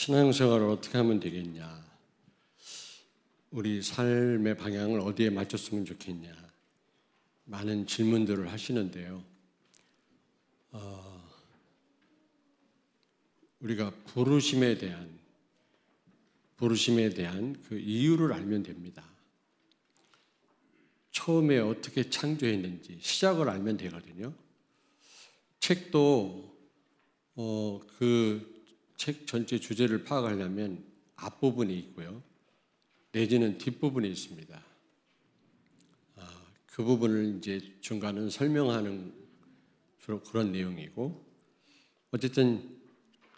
신앙생활을 어떻게 하면 되겠냐? 우리 삶의 방향을 어디에 맞췄으면 좋겠냐? 많은 질문들을 하시는데요. 우리가 부르심에 대한 그 이유를 알면 됩니다. 처음에 어떻게 창조했는지 시작을 알면 되거든요. 책도 그 책 전체 주제를 파악하려면 앞부분이 있고요. 내지는 뒷부분이 있습니다. 그 부분을 이제 중간은 설명하는 주로 그런 내용이고, 어쨌든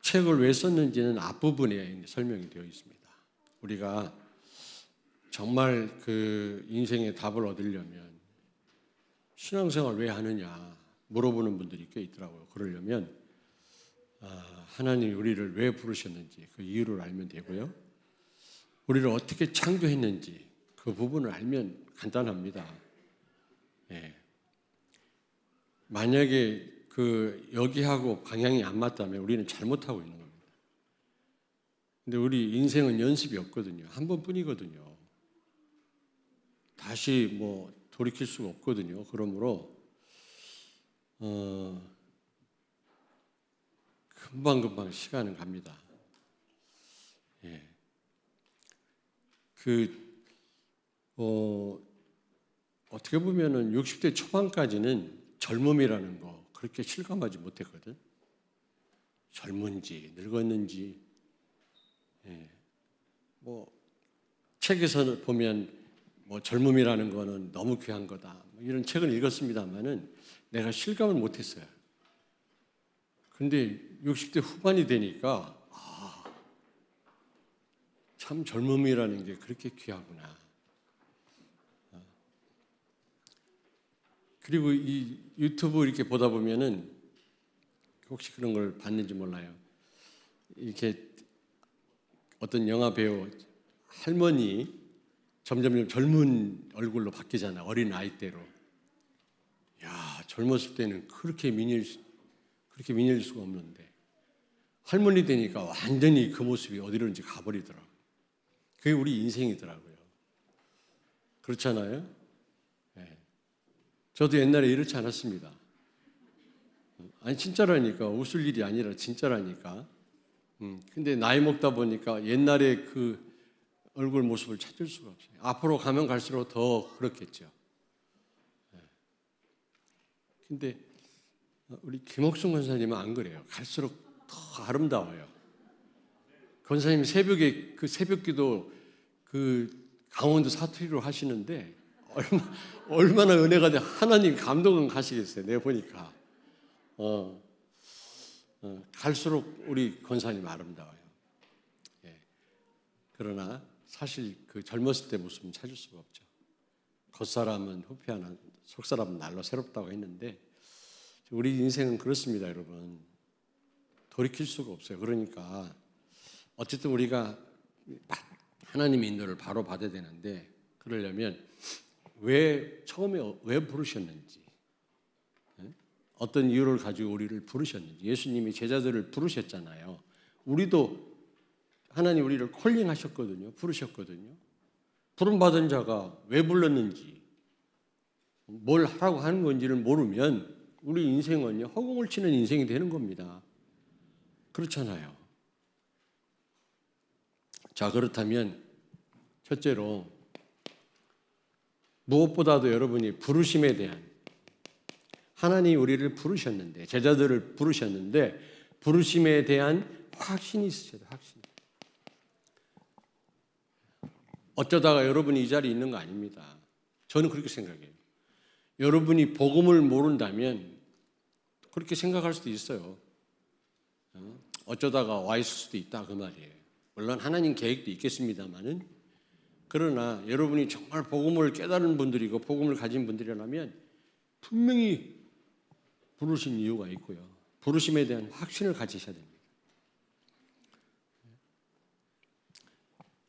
책을 왜 썼는지는 앞부분에 설명이 되어 있습니다. 우리가 정말 그 인생의 답을 얻으려면 신앙생활 왜 하느냐 물어보는 분들이 꽤 있더라고요. 그러려면 하나님이 우리를 왜 부르셨는지 그 이유를 알면 되고요. 우리를 어떻게 창조했는지 그 부분을 알면 간단합니다. 예. 만약에 그 여기하고 방향이 안 맞다면 우리는 잘못하고 있는 겁니다. 근데 우리 인생은 연습이 없거든요. 한 번뿐이거든요. 다시 뭐 돌이킬 수가 없거든요. 그러므로 금방금방 시간은 갑니다. 예. 어떻게 보면은 60대 초반까지는 젊음이라는 거 그렇게 실감하지 못했거든. 젊은지 늙었는지. 예. 뭐 책에서 보면 뭐 젊음이라는 거는 너무 귀한 거다. 뭐 이런 책을 읽었습니다만은 내가 실감을 못했어요. 근데 60대 후반이 되니까 참 젊음이라는 게 그렇게 귀하구나. 그리고 이 유튜브 이렇게 보다 보면은 혹시 그런 걸 봤는지 몰라요. 이렇게 어떤 영화 배우 할머니 점점 젊은 얼굴로 바뀌잖아요. 어린 아이 때로. 야, 젊었을 때는 그렇게 미닐 수가 없는데 할머니 되니까 완전히 그 모습이 어디론지 가버리더라고요. 그게 우리 인생이더라고요. 그렇잖아요? 네. 저도 옛날에 이렇지 않았습니다. 아니 진짜라니까. 웃을 일이 아니라 진짜라니까. 근데 나이 먹다 보니까 옛날에 그 얼굴 모습을 찾을 수가 없어요. 앞으로 가면 갈수록 더 그렇겠죠. 근데 우리 김옥순 권사님은 안 그래요. 갈수록 더 아름다워요. 권사님 새벽에 그 새벽기도 그 강원도 사투리로 하시는데 얼마나 은혜가 돼. 하나님 감동은 가시겠어요. 내가 보니까 갈수록 우리 권사님 아름다워요. 예. 그러나 사실 그 젊었을 때 모습은 찾을 수가 없죠. 겉사람은 후패하나 속사람은 날로 새롭다고 했는데 우리 인생은 그렇습니다, 여러분. 돌이킬 수가 없어요. 그러니까 어쨌든 우리가 하나님의 인도를 바로 받아야 되는데 그러려면 처음에 왜 부르셨는지, 어떤 이유를 가지고 우리를 부르셨는지. 예수님이 제자들을 부르셨잖아요. 우리도 하나님 우리를 콜링하셨거든요. 부르셨거든요. 부름받은 자가 왜 불렀는지, 뭘 하라고 하는 건지를 모르면 우리 인생은요, 허공을 치는 인생이 되는 겁니다. 그렇잖아요. 자, 그렇다면 첫째로 무엇보다도 여러분이 부르심에 대한, 하나님이 우리를 부르셨는데, 제자들을 부르셨는데 부르심에 대한 확신이 있으셔야 돼요. 확신. 어쩌다가 여러분이 이 자리에 있는 거 아닙니다. 저는 그렇게 생각해요. 여러분이 복음을 모른다면 그렇게 생각할 수도 있어요. 어쩌다가 와 있을 수도 있다 그 말이에요. 물론 하나님 계획도 있겠습니다만은, 그러나 여러분이 정말 복음을 깨달은 분들이고 복음을 가진 분들이라면 분명히 부르신 이유가 있고요. 부르심에 대한 확신을 가지셔야 됩니다.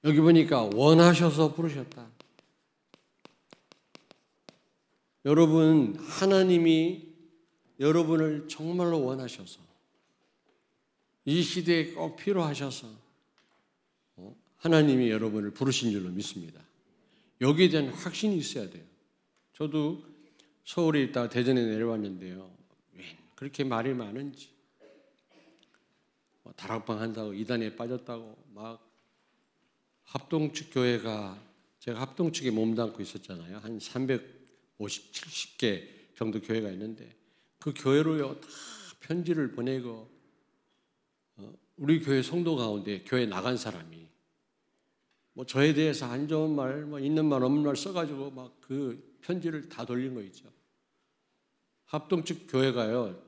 여기 보니까 원하셔서 부르셨다. 여러분, 하나님이 여러분을 정말로 원하셔서 이 시대에 꼭 필요하셔서 하나님이 여러분을 부르신 줄로 믿습니다. 여기에 대한 확신이 있어야 돼요. 저도 서울에 있다가 대전에 내려왔는데요. 왜 그렇게 말이 많은지. 다락방 한다고 이단에 빠졌다고 막 합동측 교회가 제가 합동측에 몸담고 있었잖아요. 한 350, 70개 정도 교회가 있는데 그 교회로요 다 편지를 보내고 우리 교회 성도 가운데 교회 나간 사람이 뭐 저에 대해서 안 좋은 말, 뭐 있는 말 없는 말 써가지고 막 그 편지를 다 돌린 거 있죠. 합동측 교회가요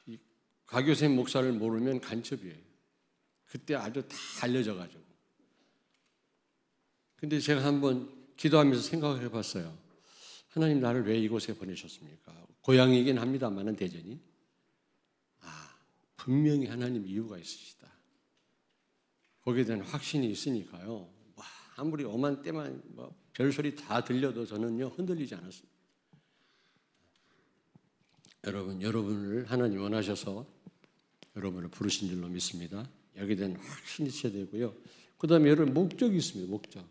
이 가교생 목사를 모르면 간첩이에요. 그때 아주 다 알려져가지고. 근데 제가 한번 기도하면서 생각을 해봤어요. 하나님 나를 왜 이곳에 보내셨습니까? 고향이긴 합니다만은 대전이. 분명히 하나님 이유가 있으시다. 거기에 대한 확신이 있으니까요. 아무리 오만 때만 별소리 다 들려도 저는요 흔들리지 않았습니다. 여러분을 하나님 원하셔서 여러분을 부르신 줄로 믿습니다. 여기에 대한 확신이 있어야 되고요. 그 다음에 여러분 목적이 있습니다. 목적.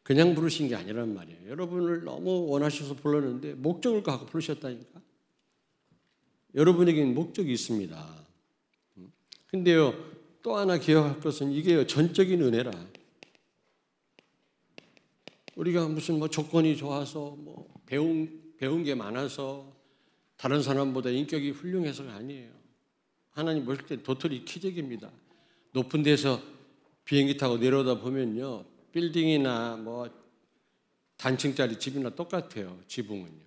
그냥 부르신 게 아니란 말이에요. 여러분을 너무 원하셔서 불렀는데 목적을 갖고 부르셨다니까. 여러분에게는 목적이 있습니다. 근데요, 또 하나 기억할 것은 이게 전적인 은혜라. 우리가 무슨 조건이 좋아서 배운 게 많아서 다른 사람보다 인격이 훌륭해서가 아니에요. 하나님 보실 때 도토리 키재기입니다. 높은 데서 비행기 타고 내려오다 보면요, 빌딩이나 단층짜리 집이나 똑같아요. 지붕은요.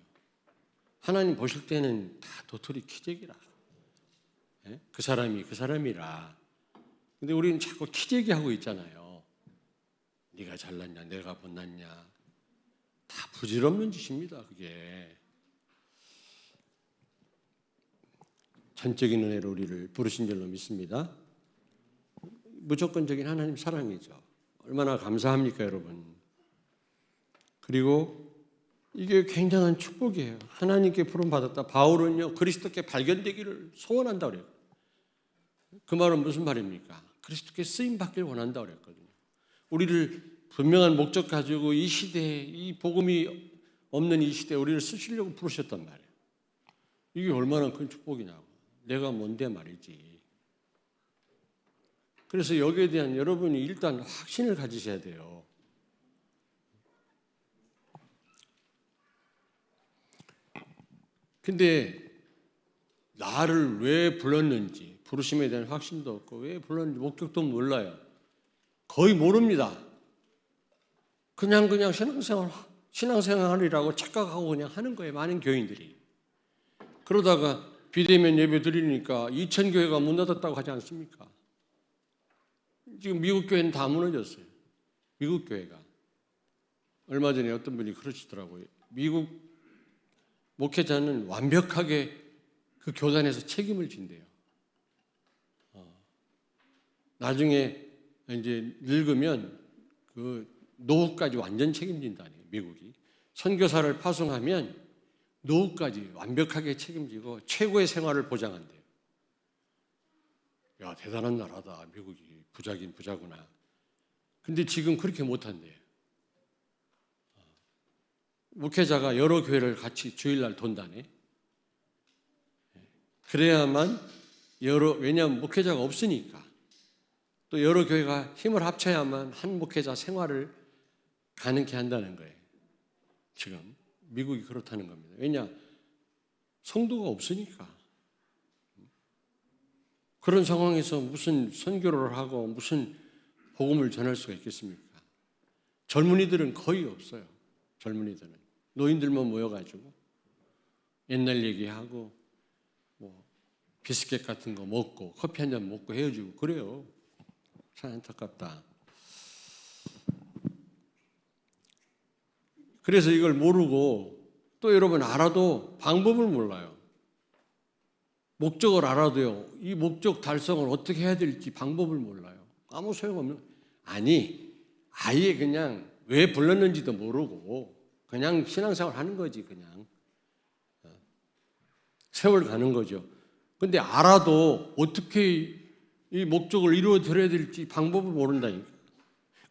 하나님 보실 때는 다 도토리 키재기라. 그 사람이 그 사람이라. 근데 우리는 자꾸 키재기 하고 있잖아요. 네가 잘났냐, 내가 못났냐. 다 부질없는 짓입니다. 그게. 전적인 은혜로 우리를 부르신 줄로 믿습니다. 무조건적인 하나님 사랑이죠. 얼마나 감사합니까, 여러분. 그리고 이게 굉장한 축복이에요. 하나님께 부름받았다. 바울은요, 그리스도께 발견되기를 소원한다고 그래요. 그 말은 무슨 말입니까? 그리스도께 쓰임받기를 원한다고 그랬거든요. 우리를 분명한 목적 가지고 이 시대에, 이 복음이 없는 이 시대에 우리를 쓰시려고 부르셨단 말이에요. 이게 얼마나 큰 축복이냐고. 내가 뭔데 말이지. 그래서 여기에 대한 여러분이 일단 확신을 가지셔야 돼요. 근데 나를 왜 불렀는지, 부르심에 대한 확신도 없고 왜 불렀는지 목적도 몰라요. 거의 모릅니다. 그냥 신앙생활이라고 착각하고 그냥 하는 거예요. 많은 교인들이. 그러다가 비대면 예배 드리니까 2,000교회가 문 닫았다고 하지 않습니까? 지금 미국 교회는 다 무너졌어요. 미국 교회가. 얼마 전에 어떤 분이 그러시더라고요. 미국 목회자는 완벽하게 그 교단에서 책임을 진대요. 나중에 이제 늙으면 그 노후까지 완전 책임진다네요. 미국이. 선교사를 파송하면 노후까지 완벽하게 책임지고 최고의 생활을 보장한대요. 야, 대단한 나라다. 미국이 부자긴 부자구나. 근데 지금 그렇게 못한대요. 목회자가 여러 교회를 같이 주일날 돈다네. 그래야만 왜냐하면 목회자가 없으니까. 또 여러 교회가 힘을 합쳐야만 한 목회자 생활을 가능케 한다는 거예요. 지금 미국이 그렇다는 겁니다. 왜냐? 성도가 없으니까. 그런 상황에서 무슨 선교를 하고 무슨 복음을 전할 수가 있겠습니까? 젊은이들은 거의 없어요. 젊은이들은. 노인들만 모여가지고 옛날 얘기하고 비스켓 같은 거 먹고 커피 한 잔 먹고 헤어지고 그래요. 참 안타깝다. 그래서 이걸 모르고 또 여러분 알아도 방법을 몰라요. 목적을 알아도요. 이 목적 달성을 어떻게 해야 될지 방법을 몰라요. 아무 소용없는. 아예 그냥 왜 불렀는지도 모르고 그냥 신앙생활 하는 거지 그냥. 세월 가는 거죠. 근데 알아도 어떻게 이 목적을 이루어 드려야 될지 방법을 모른다니까.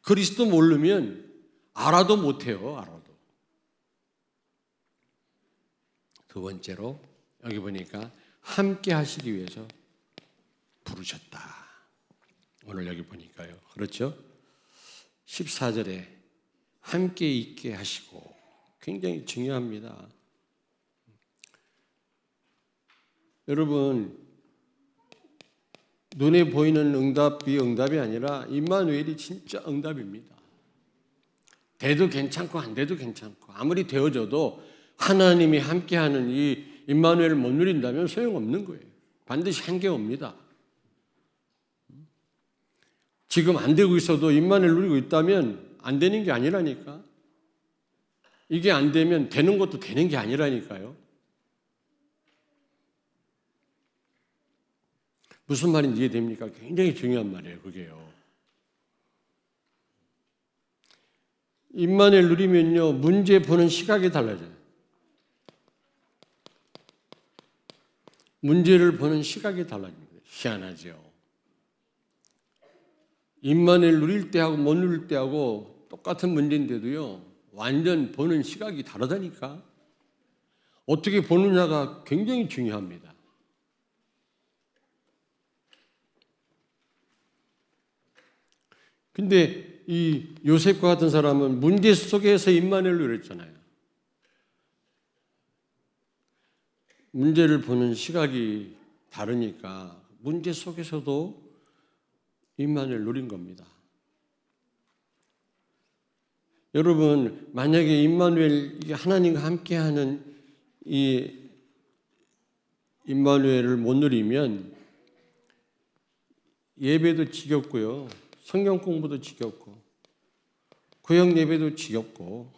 그리스도 모르면 알아도 못해요. 알아도. 두 번째로 여기 보니까 함께 하시기 위해서 부르셨다. 오늘 여기 보니까요. 그렇죠? 14절에 함께 있게 하시고 굉장히 중요합니다. 여러분 눈에 보이는 응답이 응답이 아니라 임마누엘이 진짜 응답입니다. 돼도 괜찮고 안 돼도 괜찮고 아무리 되어져도 하나님이 함께하는 이 임마누엘을 못 누린다면 소용없는 거예요. 반드시 한계가 옵니다. 지금 안 되고 있어도 임마누엘 누리고 있다면 안 되는 게 아니라니까. 이게 안 되면 되는 것도 되는 게 아니라니까요. 무슨 말인지 이해됩니까? 굉장히 중요한 말이에요. 그게요. 임마누엘 누리면요. 문제 보는 시각이 달라져요. 문제를 보는 시각이 달라집니다. 희한하죠. 임마누엘 누릴 때하고 못 누릴 때하고 똑같은 문제인데도요. 완전 보는 시각이 다르다니까. 어떻게 보느냐가 굉장히 중요합니다. 근데 이 요셉과 같은 사람은 문제 속에서 임마누엘을 누렸잖아요. 문제를 보는 시각이 다르니까 문제 속에서도 임마누엘을 누린 겁니다. 여러분 만약에 임마누엘 하나님과 함께하는 이 임마누엘을 못 누리면 예배도 지겹고요. 성경 공부도 지겹고 구역 예배도 지겹고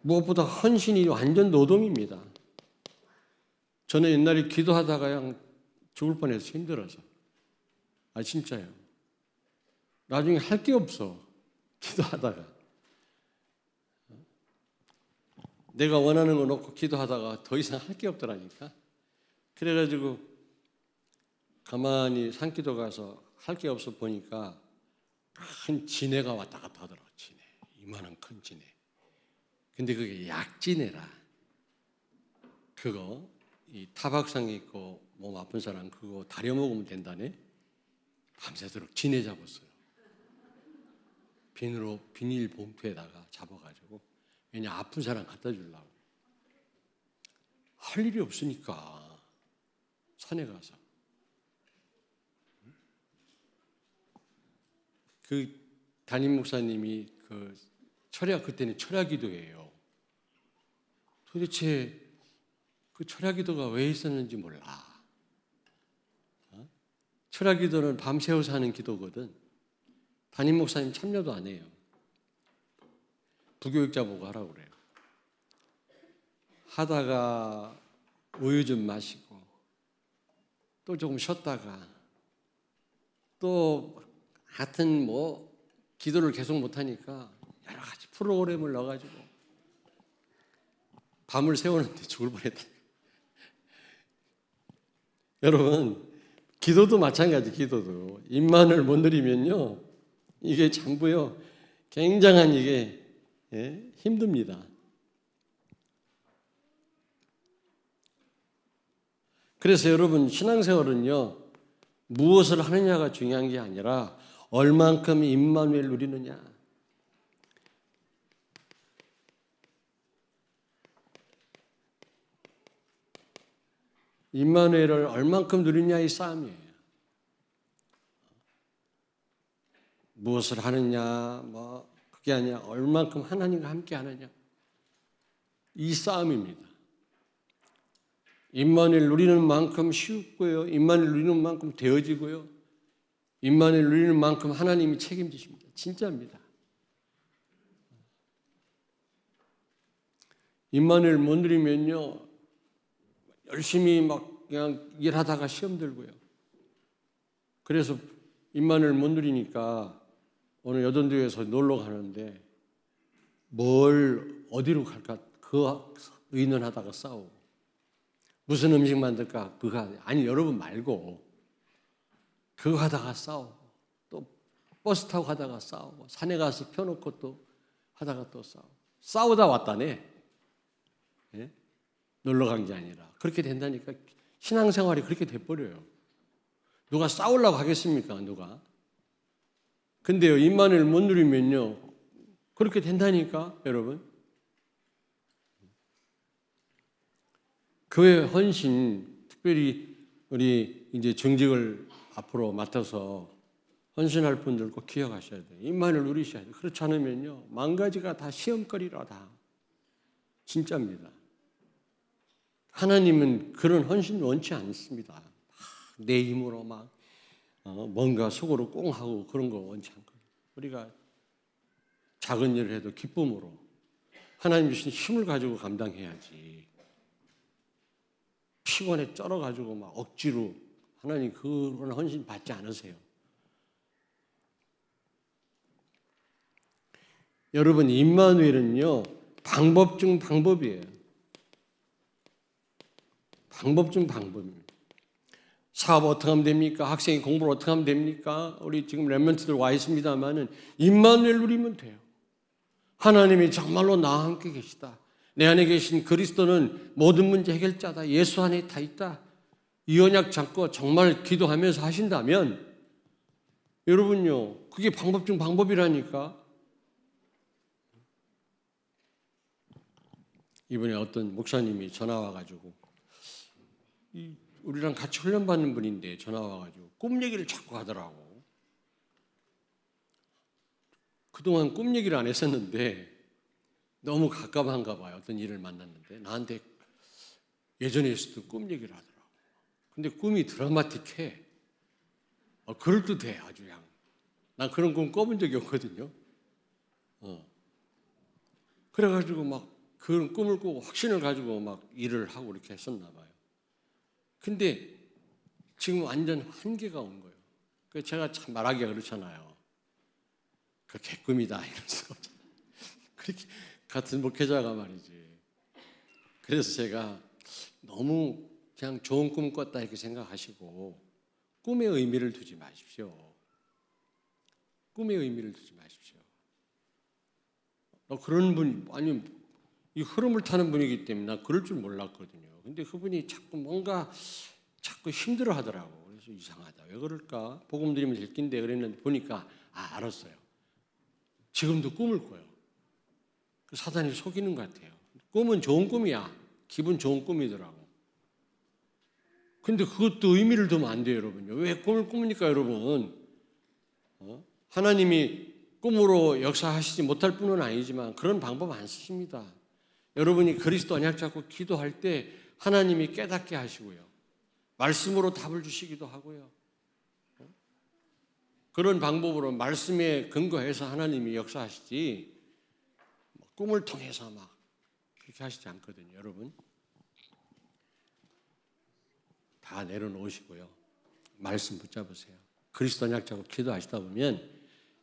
무엇보다 헌신이 완전 노동입니다. 저는 옛날에 기도하다가 그냥 죽을 뻔해서 힘들어서. 진짜요. 나중에 할 게 없어. 기도하다가. 내가 원하는 거 놓고 기도하다가 더 이상 할 게 없더라니까. 그래가지고 가만히 산기도 가서 할 게 없어 보니까 큰 진해가 왔다 갔다 하더라고. 진해. 이만한 큰 진해. 근데 그게 약진해라. 그거 이 타박상 있고 몸 아픈 사람 그거 다려 먹으면 된다네. 밤새도록 진해 잡았어요. 비닐 봉투에다가 잡아가지고 왜냐 아픈 사람 갖다 주려고. 할 일이 없으니까 산에 가서 그 담임 목사님이 그 그때는 철야기도예요. 도대체 그 철야기도가 왜 있었는지 몰라. 철야기도는 밤새워서 하는 기도거든. 담임 목사님 참여도 안 해요. 부교육자 보고 하라고 그래요. 하다가 우유 좀 마시고 또 조금 쉬었다가 또 하여튼 기도를 계속 못하니까 여러 가지 프로그램을 넣어가지고 밤을 새우는데 죽을 뻔했다. 여러분 기도도 마찬가지. 기도도 임마누엘 못 누리면요 이게 전부요 굉장한 이게 힘듭니다. 그래서 여러분 신앙생활은요 무엇을 하느냐가 중요한 게 아니라 얼만큼 임마누엘 누리느냐. 임마누엘을 얼만큼 누리냐의 싸움이에요. 무엇을 하느냐, 그게 아니라 얼만큼 하나님과 함께 하느냐. 이 싸움입니다. 임마누엘 누리는 만큼 쉽고요. 임마누엘 누리는 만큼 되어지고요. 임마누엘 누리는 만큼 하나님이 책임지십니다. 진짜입니다. 임마누엘 못 누리면요. 열심히 그냥 일하다가 시험 들고요. 그래서 임마누엘 못 누리니까 오늘 여전도에서 놀러 가는데 어디로 갈까 그 의논하다가 싸우고 무슨 음식 만들까 그거 아니 여러분 말고 그거 하다가 싸우고 또 버스 타고 가다가 싸우고 산에 가서 펴놓고 또 하다가 또 싸우다 왔다네. 예? 놀러 간 게 아니라 그렇게 된다니까. 신앙생활이 그렇게 돼버려요. 누가 싸우려고 하겠습니까? 누가? 근데요, 임마누엘 못 누리면요 그렇게 된다니까. 여러분, 교회 헌신, 특별히 우리 이제 정직을 앞으로 맡아서 헌신할 분들 꼭 기억하셔야 돼요. 임마누엘 누리셔야 돼요. 그렇지 않으면요 만 가지가 다 시험거리라. 다 진짜입니다. 하나님은 그런 헌신 원치 않습니다. 내 힘으로 막 뭔가 속으로 꽁하고 그런 거 원치 않거든요. 우리가 작은 일을 해도 기쁨으로 하나님 주신 힘을 가지고 감당해야지. 피곤에 쩔어가지고 막 억지로 하나님 그런 헌신 받지 않으세요. 여러분, 임마누엘은요 방법 중 방법이에요. 방법 중 방법입니다. 사업 어떻게 하면 됩니까? 학생이 공부를 어떻게 하면 됩니까? 우리 지금 렘넌트들 와 있습니다만은 임마누엘 누리면 돼요. 하나님이 정말로 나와 함께 계시다. 내 안에 계신 그리스도는 모든 문제 해결자다. 예수 안에 다 있다. 이 언약 잡고 정말 기도하면서 하신다면 여러분요 그게 방법 중 방법이라니까. 이번에 어떤 목사님이 전화 와가지고 우리랑 같이 훈련받는 분인데 전화 와가지고 꿈 얘기를 자꾸 하더라고. 그동안 꿈 얘기를 안 했었는데 너무 가깝한가 봐요. 어떤 일을 만났는데 나한테 예전에 있었던 꿈 얘기를 하더라고. 근데 꿈이 드라마틱해. 그럴듯해 아주 그냥. 난 그런 꿈 꿔본 적이 없거든요. 그래가지고 막 그런 꿈을 꾸고 확신을 가지고 막 일을 하고 이렇게 했었나 봐요. 근데 지금 완전 한계가 온 거예요. 그래서 제가 참 말하기가 그렇잖아요. 그 개꿈이다 이럴 수가 없잖아요. 그렇게 같은 목회자가 말이지. 그래서 제가 너무 그냥 좋은 꿈 꿨다 이렇게 생각하시고 꿈에 의미를 두지 마십시오. 꿈에 의미를 두지 마십시오. 그런 분 아니면 이 흐름을 타는 분이기 때문에 나 그럴 줄 몰랐거든요. 근데 그분이 자꾸 뭔가 자꾸 힘들어 하더라고. 그래서 이상하다. 왜 그럴까? 복음 드리면 될 낀데 그랬는데 보니까 알았어요. 지금도 꿈을 꿔요. 사단이 속이는 것 같아요. 꿈은 좋은 꿈이야. 기분 좋은 꿈이더라고. 근데 그것도 의미를 두면 안 돼요, 여러분요. 왜 꿈을 꾸니까 여러분? 하나님이 꿈으로 역사하시지 못할 뿐은 아니지만 그런 방법 안 쓰십니다. 여러분이 그리스도 언약 잡고 기도할 때 하나님이 깨닫게 하시고요. 말씀으로 답을 주시기도 하고요. 그런 방법으로 말씀에 근거해서 하나님이 역사하시지 꿈을 통해서 막 그렇게 하시지 않거든요. 여러분 다 내려놓으시고요. 말씀 붙잡으세요. 그리스도 언약 잡고 기도하시다 보면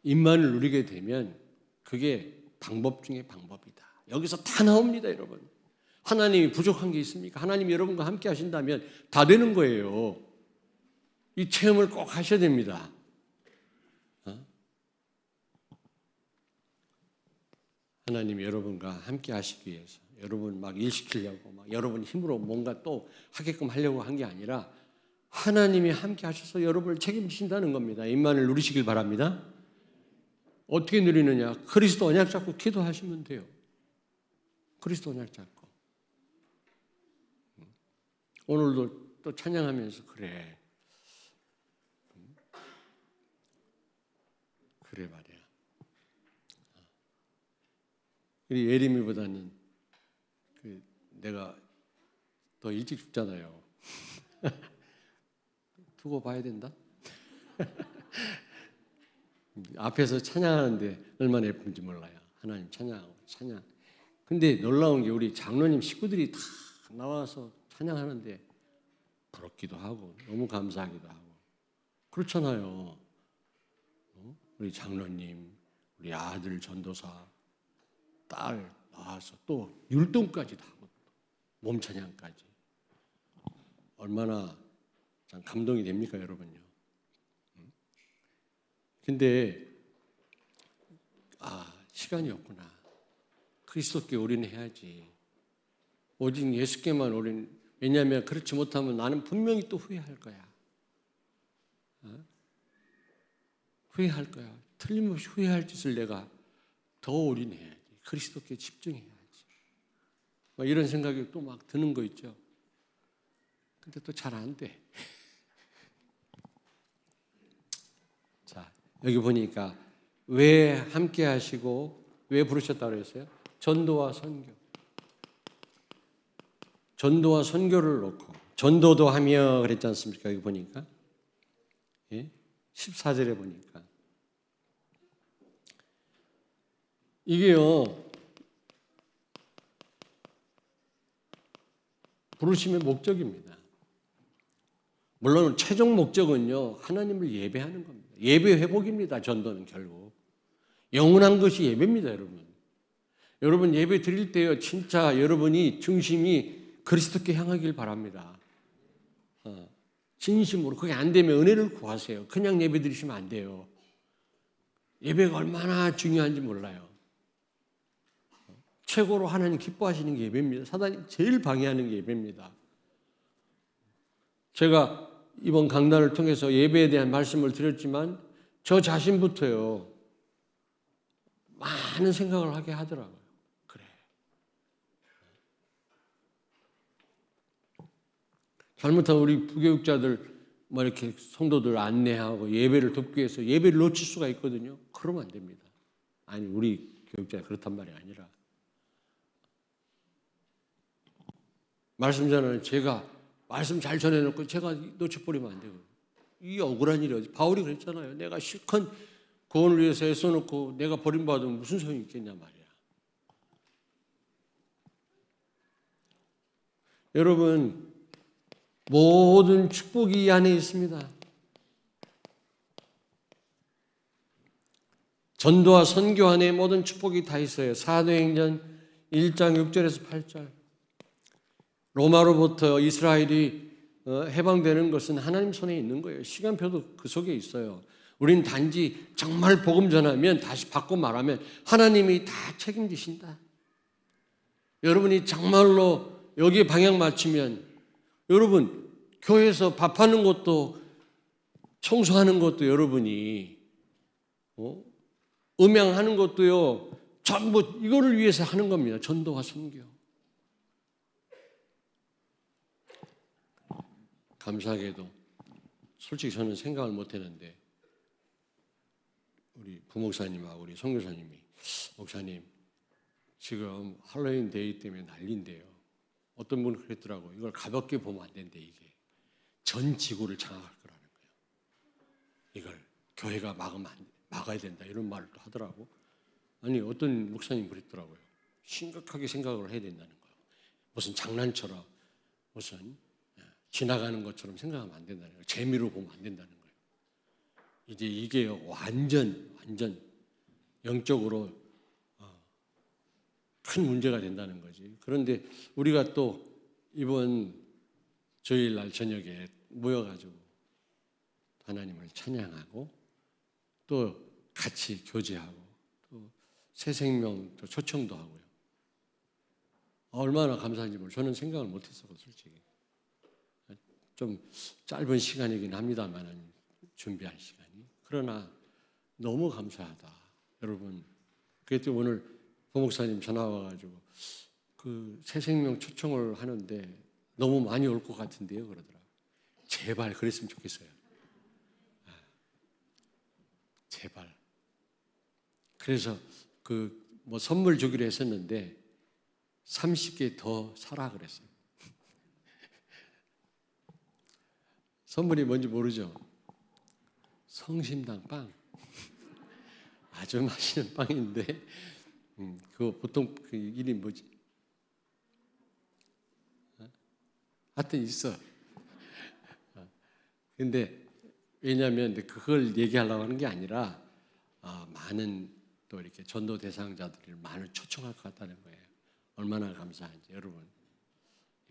임만을 누리게 되면 그게 방법 중에 방법이다. 여기서 다 나옵니다, 여러분. 하나님이 부족한 게 있습니까? 하나님이 여러분과 함께 하신다면 다 되는 거예요. 이 체험을 꼭 하셔야 됩니다. 하나님이 여러분과 함께 하시기 위해서 여러분 막 일 시키려고 막 여러분 힘으로 뭔가 또 하게끔 하려고 한 게 아니라 하나님이 함께 하셔서 여러분을 책임지신다는 겁니다. 임만을 누리시길 바랍니다. 어떻게 누리느냐? 그리스도 언약 잡고 기도하시면 돼요. 그리스도 언약 잡고. 오늘도 또 찬양하면서 그래 말이야. 우리 예림이보다는 내가 더 일찍 죽잖아요. 두고 봐야 된다. 앞에서 찬양하는데 얼마나 예쁜지 몰라요. 하나님 찬양하고 찬양. 근데 놀라운 게 우리 장로님 식구들이 다 나와서 찬양하는데 부럽기도 하고 너무 감사하기도 하고 그렇잖아요. 우리 장로님, 우리 아들 전도사, 딸 나와서 또 율동까지 다 하고 몸 찬양까지 얼마나 참 감동이 됩니까, 여러분요? 근데 시간이 없구나. 그리스도께 올인해야지. 오직 예수께만 올인. 왜냐하면 그렇지 못하면 나는 분명히 또 후회할 거야. 후회할 거야. 틀림없이 후회할 짓을 내가 더 올인해야지. 그리스도께 집중해야지. 이런 생각이 또 막 드는 거 있죠. 근데 또 잘 안 돼. 자, 여기 보니까 왜 함께 하시고 왜 부르셨다고 그랬어요? 전도와 선교. 전도와 선교를 놓고 전도도 하며 그랬지 않습니까? 여기 보니까 14절에 보니까 이게요 부르심의 목적입니다. 물론 최종 목적은요 하나님을 예배하는 겁니다. 예배 회복입니다. 전도는 결국 영원한 것이 예배입니다. 여러분 예배 드릴 때요 진짜 여러분이 중심이 그리스도께 향하길 바랍니다. 진심으로. 그게 안 되면 은혜를 구하세요. 그냥 예배 드리시면 안 돼요. 예배가 얼마나 중요한지 몰라요. 최고로 하나님 기뻐하시는 게 예배입니다. 사단이 제일 방해하는 게 예배입니다. 제가 이번 강단을 통해서 예배에 대한 말씀을 드렸지만 저 자신부터요 많은 생각을 하게 하더라고요. 그래. 잘못한 우리 부교육자들 이렇게 성도들 안내하고 예배를 돕기 위해서 예배를 놓칠 수가 있거든요. 그러면 안 됩니다. 아니 우리 교육자 그렇단 말이 아니라 말씀 전하는 제가 말씀 잘 전해놓고 제가 놓쳐버리면 안 되고 이 억울한 일이 바울이 그랬잖아요. 내가 실컷 구원을 위해서 애써놓고 내가 버림받으면 무슨 소용이 있겠냐 말이야. 여러분 모든 축복이 이 안에 있습니다. 전도와 선교 안에 모든 축복이 다 있어요. 사도행전 1장 6절에서 8절 로마로부터 이스라엘이 해방되는 것은 하나님 손에 있는 거예요. 시간표도 그 속에 있어요. 우린 단지 정말 복음 전하면 다시 바꿔 말하면 하나님이 다 책임지신다. 여러분이 정말로 여기에 방향 맞추면 여러분 교회에서 밥하는 것도 청소하는 것도 여러분이 음향하는 것도요 전부 이거를 위해서 하는 겁니다. 전도와 선교. 감사하게도 솔직히 저는 생각을 못했는데 우리 부목사님하고 우리 선교사님이 목사님 지금 할로윈 데이 때문에 난리인데요. 어떤 분은 그랬더라고요. 이걸 가볍게 보면 안 된대. 이게 전 지구를 장악할 거라는 거예요. 이걸 교회가 막아야 된다 이런 말을 또 하더라고. 아니 어떤 목사님 그랬더라고요. 심각하게 생각을 해야 된다는 거예요. 무슨 장난처럼 무슨 지나가는 것처럼 생각하면 안 된다는 거예요. 재미로 보면 안 된다는 거예요. 이제 이게 완전 영적으로 큰 문제가 된다는 거지. 그런데 우리가 또 이번 주일 날 저녁에 모여가지고 하나님을 찬양하고 또 같이 교제하고 또 새 생명 또 초청도 하고요. 얼마나 감사한지 저는 생각을 못했어요. 솔직히. 좀 짧은 시간이긴 합니다만 준비한 시간이. 그러나 너무 감사하다. 여러분. 그때 오늘 부목사님 전화 와가지고 그 새생명 초청을 하는데 너무 많이 올 것 같은데요. 그러더라. 제발 그랬으면 좋겠어요. 제발. 그래서 선물 주기로 했었는데 30개 더 사라 그랬어요. 선물이 뭔지 모르죠? 성심당 빵. 아주 맛있는 빵인데, 그거 보통 그 이름이 뭐지? 하여튼 있어. 근데 왜냐하면 그걸 얘기하려고 하는 게 아니라 많은 또 이렇게 전도 대상자들을 많이 초청할 것 같다는 거예요. 얼마나 감사한지 여러분.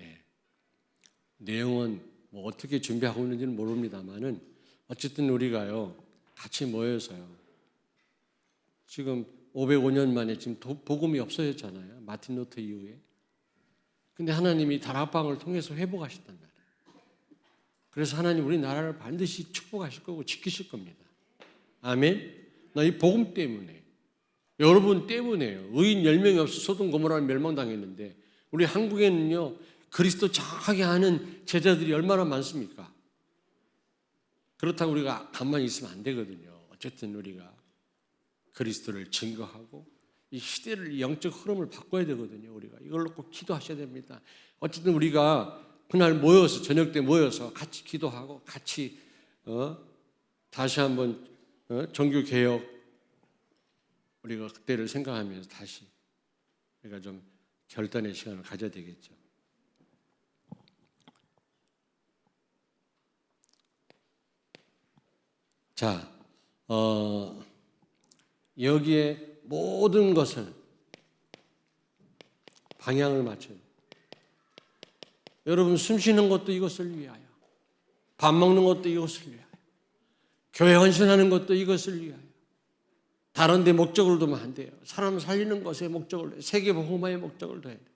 예. 내용은 어떻게 준비하고 있는지는 모릅니다만은 어쨌든 우리가요 같이 모여서요. 지금 505년 만에 지금 복음이 없어졌잖아요. 마틴 루터 이후에. 근데 하나님이 다락방을 통해서 회복하셨단 말이에요. 그래서 하나님 우리나라를 반드시 축복하실 거고 지키실 겁니다. 아멘. 나 이 복음 때문에, 여러분 때문에요. 의인 10명이 없어 소돔 고모라는 멸망당했는데 우리 한국에는요 그리스도 정확하게 아는 제자들이 얼마나 많습니까? 그렇다고 우리가 가만히 있으면 안 되거든요. 어쨌든 우리가 그리스도를 증거하고 이 시대를, 영적 흐름을 바꿔야 되거든요. 우리가 이걸로 꼭 기도하셔야 됩니다. 어쨌든 우리가 그날 모여서, 저녁 때 모여서 같이 기도하고 같이 다시 한번 종교개혁, 우리가 그때를 생각하면서 다시 우리가 좀 결단의 시간을 가져야 되겠죠. 자, 여기에 모든 것을 방향을 맞춰요. 여러분 숨 쉬는 것도 이것을 위하여, 밥 먹는 것도 이것을 위하여, 교회 헌신하는 것도 이것을 위하여. 다른 데 목적을 두면 안 돼요. 사람 살리는 것에 목적을 둬요. 세계복음화의 목적을 둬야 돼요.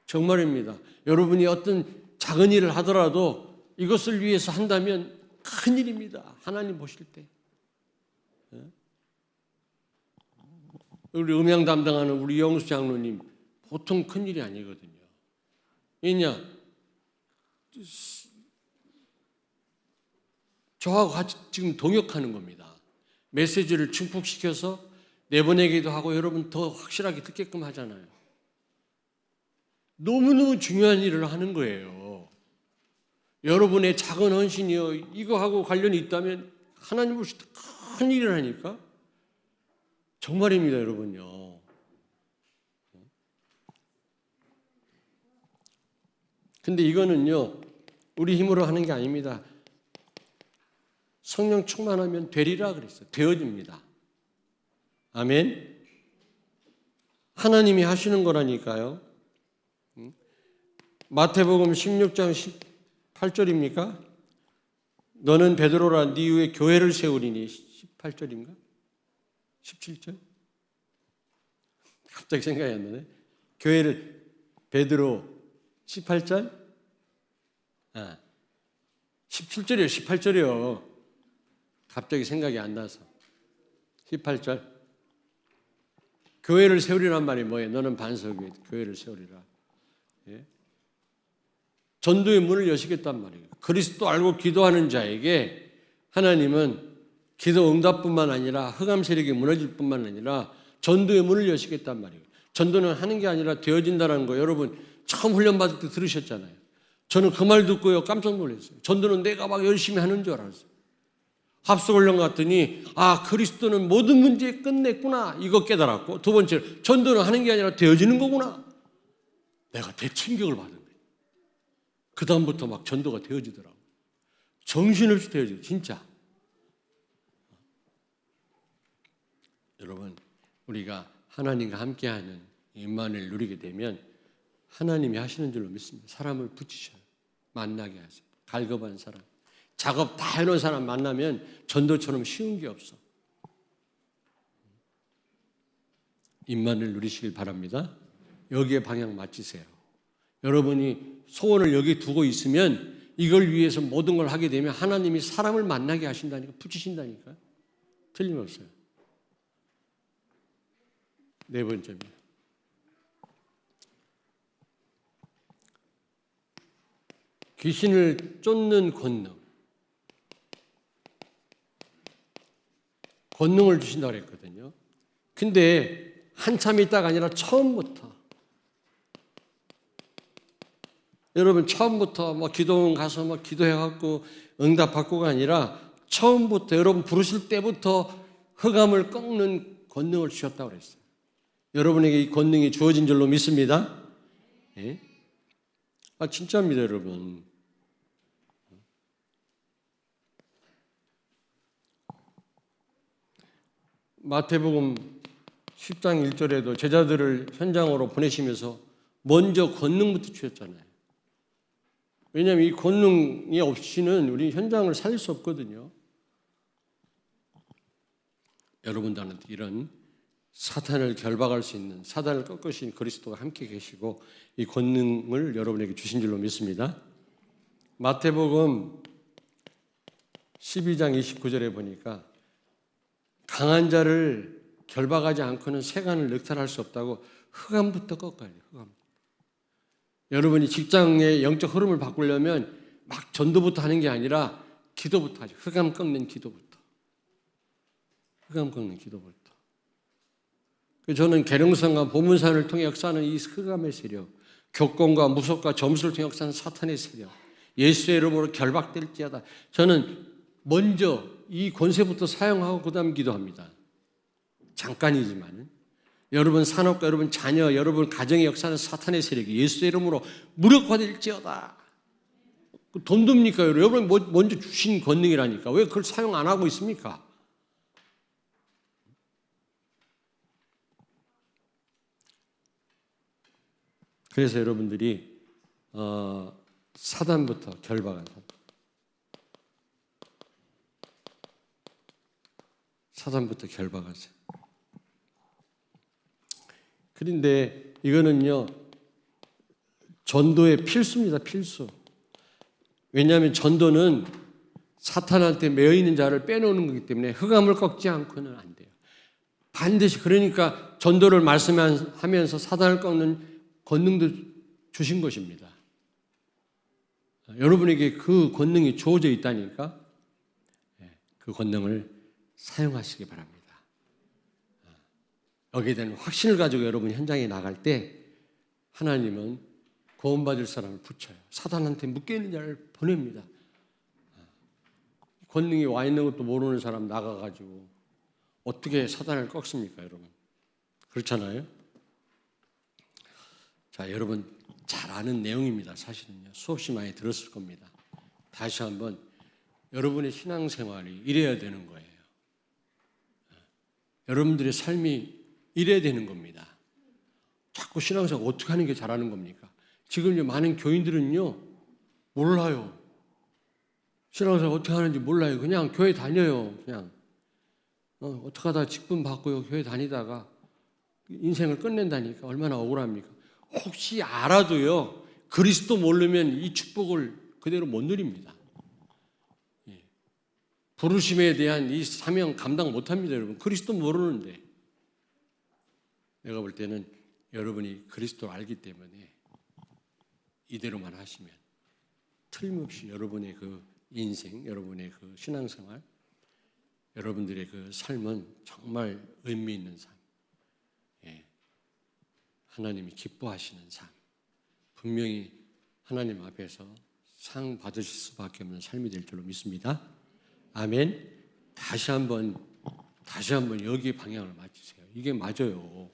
정말입니다. 여러분이 어떤 작은 일을 하더라도 이것을 위해서 한다면 큰 일입니다. 하나님 보실 때. 우리 음향 담당하는 우리 영수 장로님 보통 큰 일이 아니거든요. 왜냐? 저하고 같이 지금 동역하는 겁니다. 메시지를 증폭시켜서 내보내기도 하고 여러분 더 확실하게 듣게끔 하잖아요. 너무너무 중요한 일을 하는 거예요. 여러분의 작은 헌신이요, 이거하고 관련이 있다면 하나님 보실 때 큰 일을 하니까 정말입니다, 여러분요. 근데 이거는요 우리 힘으로 하는 게 아닙니다. 성령 충만하면 되리라 그랬어요. 되어집니다. 아멘. 하나님이 하시는 거라니까요. 마태복음 16장 18절입니까? 너는 베드로라, 네 위에 교회를 세우리니. 18절인가? 17절? 갑자기 생각이 안 나네. 교회를, 베드로 18절? 17절이요, 18절이요. 갑자기 생각이 안 나서. 18절. 교회를 세우리란 말이 뭐예요? 너는 반석 위에 교회를 세우리라. 예? 전도의 문을 여시겠단 말이에요. 그리스도 알고 기도하는 자에게 하나님은 기도 응답뿐만 아니라 흑암 세력이 무너질 뿐만 아니라 전도의 문을 여시겠단 말이에요. 전도는 하는 게 아니라 되어진다는 거 여러분 처음 훈련받을 때 들으셨잖아요. 저는 그 말 듣고요 깜짝 놀랐어요. 전도는 내가 막 열심히 하는 줄 알았어요. 합숙훈련 갔더니 그리스도는 모든 문제 끝냈구나 이거 깨달았고, 두 번째 전도는 하는 게 아니라 되어지는 거구나. 내가 대충격을 받은 거예요. 그 다음부터 막 전도가 되어지더라고요. 정신없이 되어져요 진짜. 여러분 우리가 하나님과 함께하는 임만을 누리게 되면 하나님이 하시는 줄로 믿습니다. 사람을 붙이셔요. 만나게 하세요. 갈급한 사람, 작업 다 해놓은 사람 만나면 전도처럼 쉬운 게 없어. 임만을 누리시길 바랍니다. 여기에 방향 맞추세요. 여러분이 소원을 여기 두고 있으면 이걸 위해서 모든 걸 하게 되면 하나님이 사람을 만나게 하신다니까, 붙이신다니까. 틀림없어요. 네 번째입니다. 귀신을 쫓는 권능. 권능을 주신다고 그랬거든요. 근데 한참 있다가 아니라 처음부터. 여러분 처음부터 기도원 가서 기도해갖고 응답받고가 아니라 처음부터 여러분 부르실 때부터 흑암을 꺾는 권능을 주셨다고 그랬어요. 여러분에게 이 권능이 주어진 줄로 믿습니다. 예? 진짜입니다, 여러분. 마태복음 10장 1절에도 제자들을 현장으로 보내시면서 먼저 권능부터 주셨잖아요. 왜냐하면 이 권능이 없이는 우리 현장을 살릴 수 없거든요. 여러분들한테 이런 사탄을 결박할 수 있는, 사탄을 꺾을 수 있는 그리스도가 함께 계시고 이 권능을 여러분에게 주신 줄로 믿습니다. 마태복음 12장 29절에 보니까 강한 자를 결박하지 않고는 세간을 늑탈할 수 없다고 흑암부터 꺾어야 돼요. 흑암. 여러분이 직장의 영적 흐름을 바꾸려면 막 전도부터 하는 게 아니라 기도부터 하죠. 흑암 꺾는 기도부터. 흑암 꺾는 기도부터. 저는 계룡성과 보문산을 통해 역사하는 이 흑암의 세력, 교권과 무속과 점수를 통해 역사하는 사탄의 세력, 예수의 이름으로 결박될지어다. 저는 먼저 이 권세부터 사용하고 그 다음 기도합니다. 잠깐이지만 여러분 산업과 여러분 자녀, 여러분 가정에 역사하는 사탄의 세력이 예수의 이름으로 무력화될지어다. 돈 듭니까? 여러분 먼저 주신 권능이라니까. 왜 그걸 사용 안 하고 있습니까? 그래서 여러분들이 사단부터 결박하세요. 사단부터 결박하세요. 그런데 이거는요, 전도의 필수입니다. 필수. 왜냐하면 전도는 사탄한테 매여 있는 자를 빼놓는 거기 때문에 흑암을 꺾지 않고는 안 돼요. 반드시. 그러니까 전도를 말씀하면서 사단을 꺾는 권능도 주신 것입니다. 여러분에게 그 권능이 주어져 있다니까 그 권능을 사용하시기 바랍니다. 여기에 대한 확신을 가지고 여러분 현장에 나갈 때 하나님은 구원받을 사람을 붙여요. 사단한테 묶여있는 자를 보냅니다. 권능이 와 있는 것도 모르는 사람 나가가지고 어떻게 사단을 꺾습니까, 여러분? 그렇잖아요? 자, 여러분 잘 아는 내용입니다. 사실은요. 수없이 많이 들었을 겁니다. 다시 한번 여러분의 신앙생활이 이래야 되는 거예요. 여러분들의 삶이 이래야 되는 겁니다. 자꾸 신앙생활 어떻게 하는 게 잘하는 겁니까? 지금 많은 교인들은요, 몰라요. 신앙생활 어떻게 하는지 몰라요. 그냥 교회 다녀요. 그냥 어떻게 하다가 직분 받고요. 교회 다니다가 인생을 끝낸다니까 얼마나 억울합니까? 혹시 알아도요, 그리스도 모르면 이 축복을 그대로 못 누립니다. 부르심에 대한 이 사명 감당 못합니다, 여러분. 그리스도 모르는데. 내가 볼 때는 여러분이 그리스도를 알기 때문에 이대로만 하시면 틀림없이 여러분의 그 인생, 여러분의 그 신앙생활, 여러분들의 그 삶은 정말 의미 있는 삶, 하나님이 기뻐하시는 삶, 분명히 하나님 앞에서 상 받으실 수밖에 없는 삶이 될 줄로 믿습니다. 아멘. 다시 한번 여기 방향을 맞추세요. 이게 맞아요.